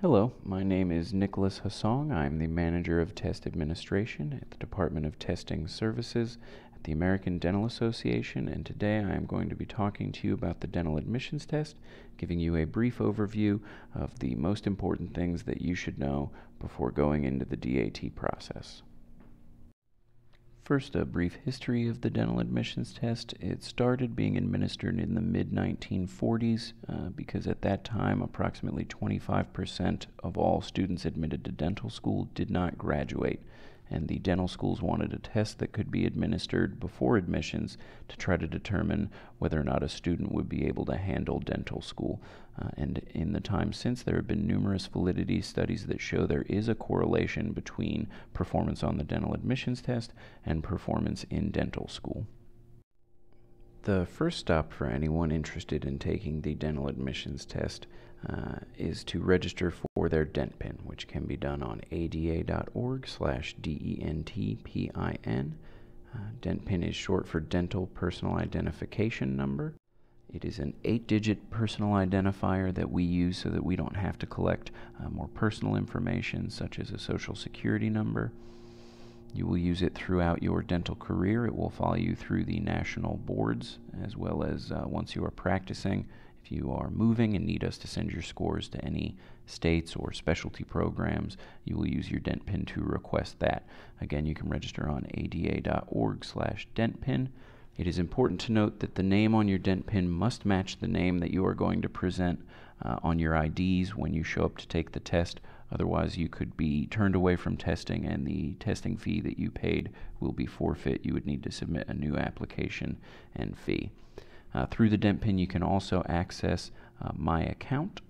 Hello, my name is Nicholas Hussong. I'm the Manager of Test Administration at the Department of Testing Services at the American Dental Association, and today I am going to be talking to you about the dental admissions test, giving you a brief overview of the most important things that you should know before going into the DAT process. First, a brief history of the dental admissions test. It started being administered in the mid-1940s because at that time approximately 25% of all students admitted to dental school did not graduate, and the dental schools wanted a test that could be administered before admissions to try to determine whether or not a student would be able to handle dental school. And in the time since, there have been numerous validity studies that show there is a correlation between performance on the dental admissions test and performance in dental school. The first stop for anyone interested in taking the dental admissions test is to register for their DENTPIN, which can be done on ada.org/DENTPIN. DENTPIN is short for Dental Personal Identification Number. It is an 8-digit personal identifier that we use so that we don't have to collect more personal information such as a social security number. You will use it throughout your dental career. It will follow you through the national boards as well as once you are practicing. If you are moving and need us to send your scores to any states or specialty programs, you will use your DENTPIN to request that. Again, you can register on ada.org/DENTPIN. It is important to note that the name on your DENTPIN must match the name that you are going to present on your IDs when you show up to take the test. Otherwise, you could be turned away from testing and the testing fee that you paid will be forfeit. You would need to submit a new application and fee. Through the DENTPIN, you can also access My Account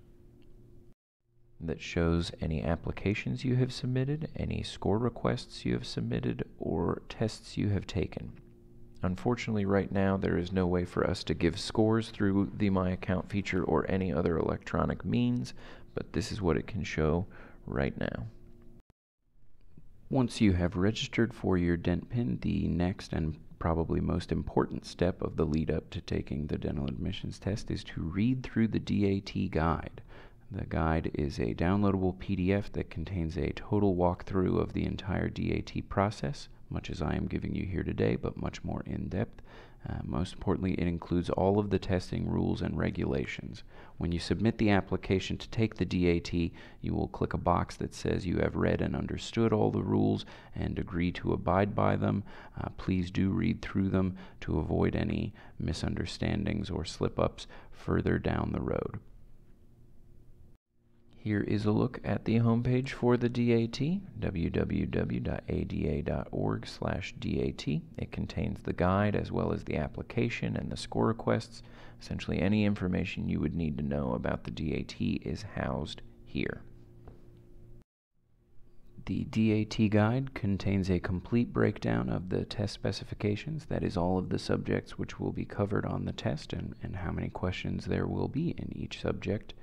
that shows any applications you have submitted, any score requests you have submitted, or tests you have taken. Unfortunately, right now, there is no way for us to give scores through the My Account feature or any other electronic means, but this is what it can show right now. Once you have registered for your DENTPIN, the next and probably most important step of the lead up to taking the dental admissions test is to read through the DAT guide. The guide is a downloadable PDF that contains a total walkthrough of the entire DAT process, much as I am giving you here today, but much more in depth. Most importantly, it includes all of the testing rules and regulations. When you submit the application to take the DAT, you will click a box that says you have read and understood all the rules and agree to abide by them. Please do read through them to avoid any misunderstandings or slip-ups further down the road. Here is a look at the homepage for the DAT, www.ada.org/DAT. It contains the guide as well as the application and the score requests. Essentially, any information you would need to know about the DAT is housed here. The DAT guide contains a complete breakdown of the test specifications, that is all of the subjects which will be covered on the test and how many questions there will be in each subject.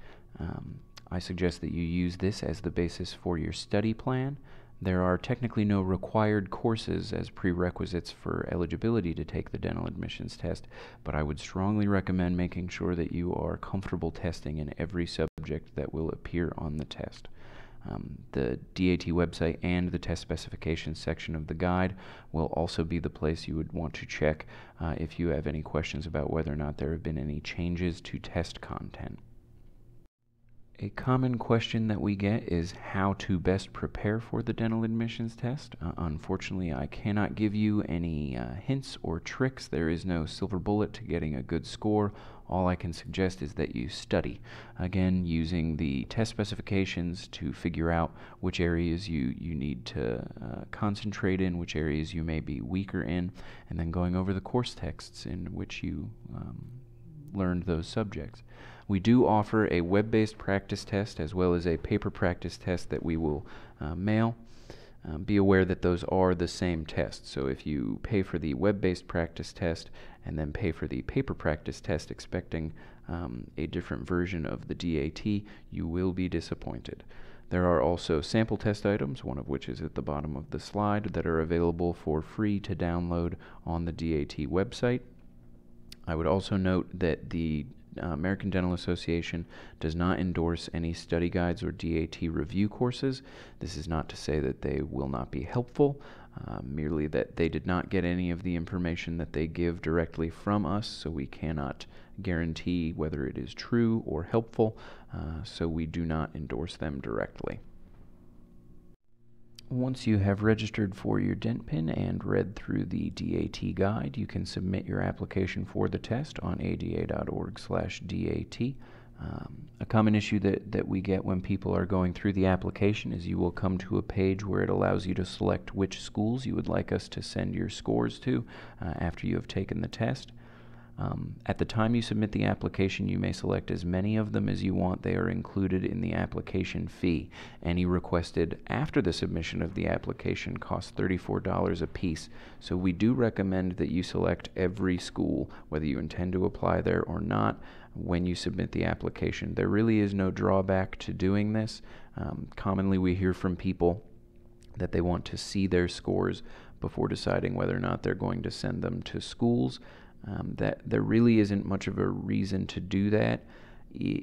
I suggest that you use this as the basis for your study plan. There are technically no required courses as prerequisites for eligibility to take the dental admissions test, but I would strongly recommend making sure that you are comfortable testing in every subject that will appear on the test. The DAT website and the test specifications section of the guide will also be the place you would want to check if you have any questions about whether or not there have been any changes to test content. A common question that we get is how to best prepare for the dental admissions test. Unfortunately, I cannot give you any hints or tricks. There is no silver bullet to getting a good score. All I can suggest is that you study. Again, using the test specifications to figure out which areas you need to concentrate in, which areas you may be weaker in, and then going over the course texts in which you learned those subjects. We do offer a web-based practice test as well as a paper practice test that we will mail. Be aware that those are the same tests. So if you pay for the web-based practice test and then pay for the paper practice test expecting a different version of the DAT, you will be disappointed. There are also sample test items, one of which is at the bottom of the slide, that are available for free to download on the DAT website. I would also note that the American Dental Association does not endorse any study guides or DAT review courses. This is not to say that they will not be helpful, merely that they did not get any of the information that they give directly from us, so we cannot guarantee whether it is true or helpful, so we do not endorse them directly. Once you have registered for your DENTPIN and read through the DAT guide, you can submit your application for the test on ada.org/DAT. A common issue that we get when people are going through the application is you will come to a page where it allows you to select which schools you would like us to send your scores to after you have taken the test. At the time you submit the application, you may select as many of them as you want. They are included in the application fee. Any requested after the submission of the application costs $34 a piece. So we do recommend that you select every school, whether you intend to apply there or not, when you submit the application. There really is no drawback to doing this. Commonly we hear from people that they want to see their scores before deciding whether or not they're going to send them to schools. That there really isn't much of a reason to do that.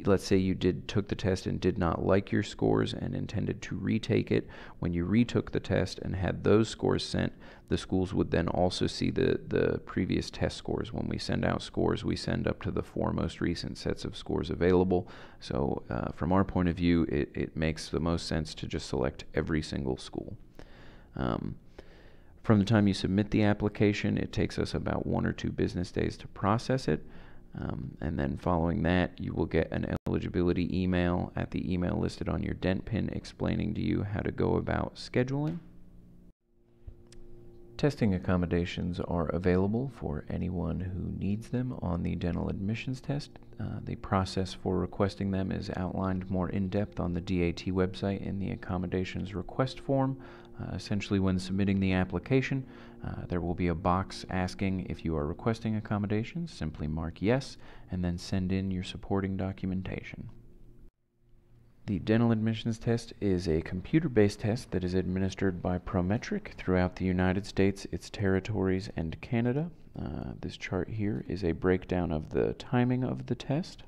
Let's say you took the test and did not like your scores and intended to retake it. When you retook the test and had those scores sent, the schools would then also see the previous test scores. When we send out scores, we send up to the 4 most recent sets of scores available. So from our point of view, it makes the most sense to just select every single school. From the time you submit the application, it takes us about 1 or 2 business days to process it. And then following that, you will get an eligibility email at the email listed on your DENTPIN explaining to you how to go about scheduling. Testing accommodations are available for anyone who needs them on the dental admissions test. The process for requesting them is outlined more in depth on the DAT website in the accommodations request form. Essentially, when submitting the application, there will be a box asking if you are requesting accommodations. Simply mark yes, and then send in your supporting documentation. The dental admissions test is a computer-based test that is administered by Prometric throughout the United States, its territories, and Canada. This chart here is a breakdown of the timing of the test.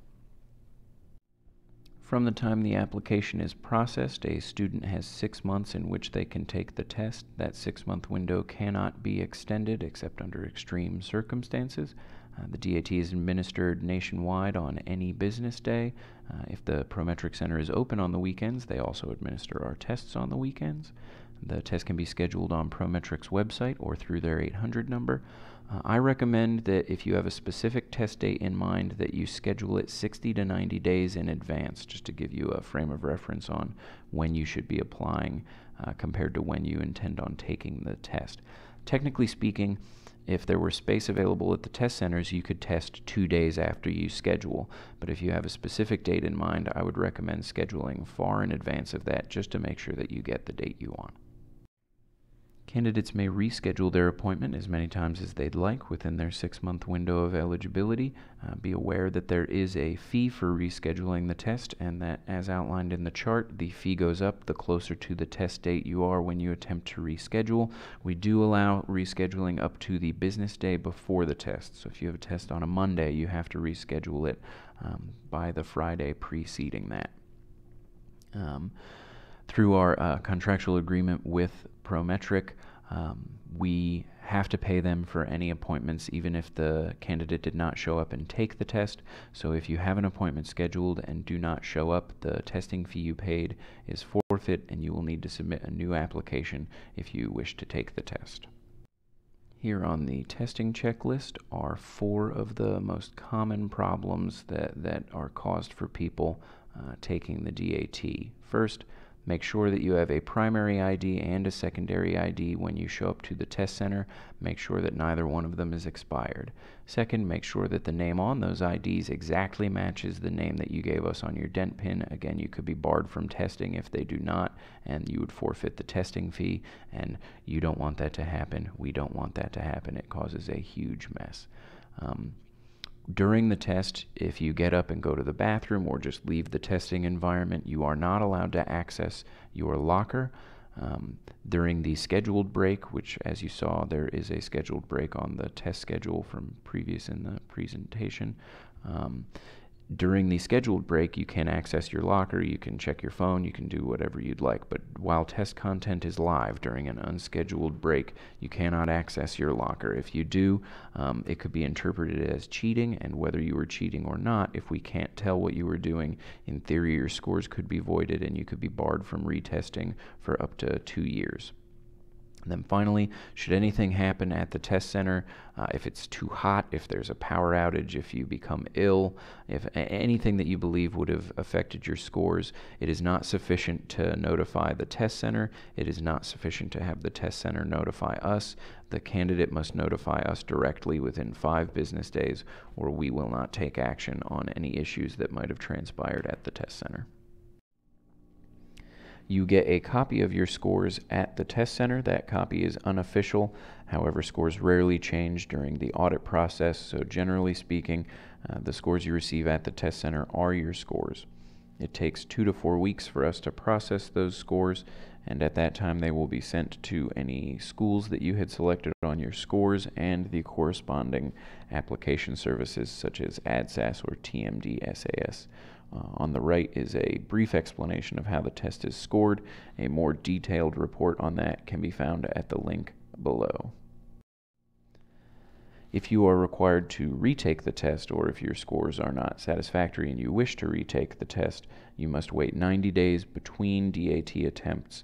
From the time the application is processed, a student has 6 months in which they can take the test. That 6-month window cannot be extended except under extreme circumstances. The DAT is administered nationwide on any business day. If the Prometric Center is open on the weekends, they also administer our tests on the weekends. The test can be scheduled on Prometric's website or through their 800 number. I recommend that if you have a specific test date in mind, that you schedule it 60 to 90 days in advance, just to give you a frame of reference on when you should be applying compared to when you intend on taking the test. Technically speaking, if there were space available at the test centers, you could test 2 days after you schedule. But if you have a specific date in mind, I would recommend scheduling far in advance of that just to make sure that you get the date you want. Candidates may reschedule their appointment as many times as they'd like within their 6-month window of eligibility. Be aware that there is a fee for rescheduling the test, and that, as outlined in the chart, the fee goes up the closer to the test date you are when you attempt to reschedule. We do allow rescheduling up to the business day before the test. So if you have a test on a Monday, you have to reschedule it by the Friday preceding that. Through our contractual agreement with Prometric, we have to pay them for any appointments, even if the candidate did not show up and take the test. So if you have an appointment scheduled and do not show up, the testing fee you paid is forfeit, and you will need to submit a new application if you wish to take the test. Here on the testing checklist are 4 of the most common problems that are caused for people taking the DAT. First, make sure that you have a primary ID and a secondary ID when you show up to the test center. Make sure that neither one of them is expired. Second, make sure that the name on those IDs exactly matches the name that you gave us on your DENTPIN. Again, you could be barred from testing if they do not, and you would forfeit the testing fee, and you don't want that to happen. We don't want that to happen. It causes a huge mess. During the test, if you get up and go to the bathroom or just leave the testing environment, you are not allowed to access your locker. During the scheduled break, which, as you saw, there is a scheduled break on the test schedule from previous in the presentation, During the scheduled break, you can access your locker, you can check your phone, you can do whatever you'd like, but while test content is live during an unscheduled break, you cannot access your locker. If you do, it could be interpreted as cheating, and whether you were cheating or not, if we can't tell what you were doing, in theory your scores could be voided and you could be barred from retesting for up to 2 years. And then finally, should anything happen at the test center, if it's too hot, if there's a power outage, if you become ill, if anything that you believe would have affected your scores, it is not sufficient to notify the test center. It is not sufficient to have the test center notify us. The candidate must notify us directly within 5 business days, or we will not take action on any issues that might have transpired at the test center. You get a copy of your scores at the test center. That copy is unofficial. However, scores rarely change during the audit process, so generally speaking, the scores you receive at the test center are your scores. It takes 2 to 4 weeks for us to process those scores, and at that time they will be sent to any schools that you had selected on your scores and the corresponding application services such as ADSAS or TMD SAS. On the right is a brief explanation of how the test is scored. A more detailed report on that can be found at the link below. If you are required to retake the test, or if your scores are not satisfactory and you wish to retake the test, you must wait 90 days between DAT attempts.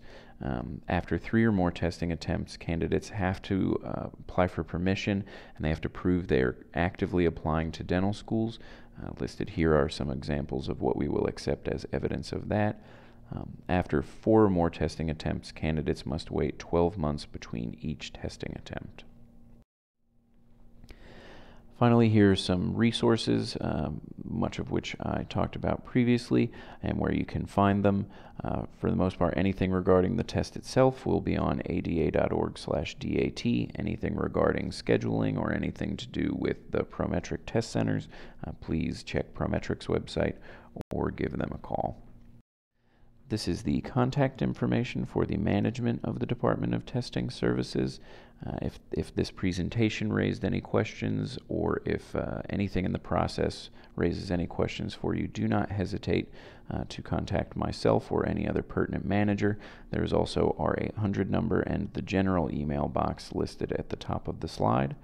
After 3 or more testing attempts, candidates have to apply for permission, and they have to prove they are actively applying to dental schools. Listed here are some examples of what we will accept as evidence of that. After 4 or more testing attempts, candidates must wait 12 months between each testing attempt. Finally, here are some resources, much of which I talked about previously, and where you can find them. For the most part, anything regarding the test itself will be on ada.org/DAT. Anything regarding scheduling or anything to do with the Prometric test centers, please check Prometric's website or give them a call. This is the contact information for the management of the Department of Testing Services. If this presentation raised any questions, or if anything in the process raises any questions for you, do not hesitate to contact myself or any other pertinent manager. There is also our 800 number and the general email box listed at the top of the slide.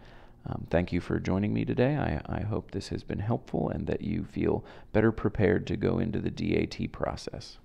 Thank you for joining me today. I hope this has been helpful and that you feel better prepared to go into the DAT process.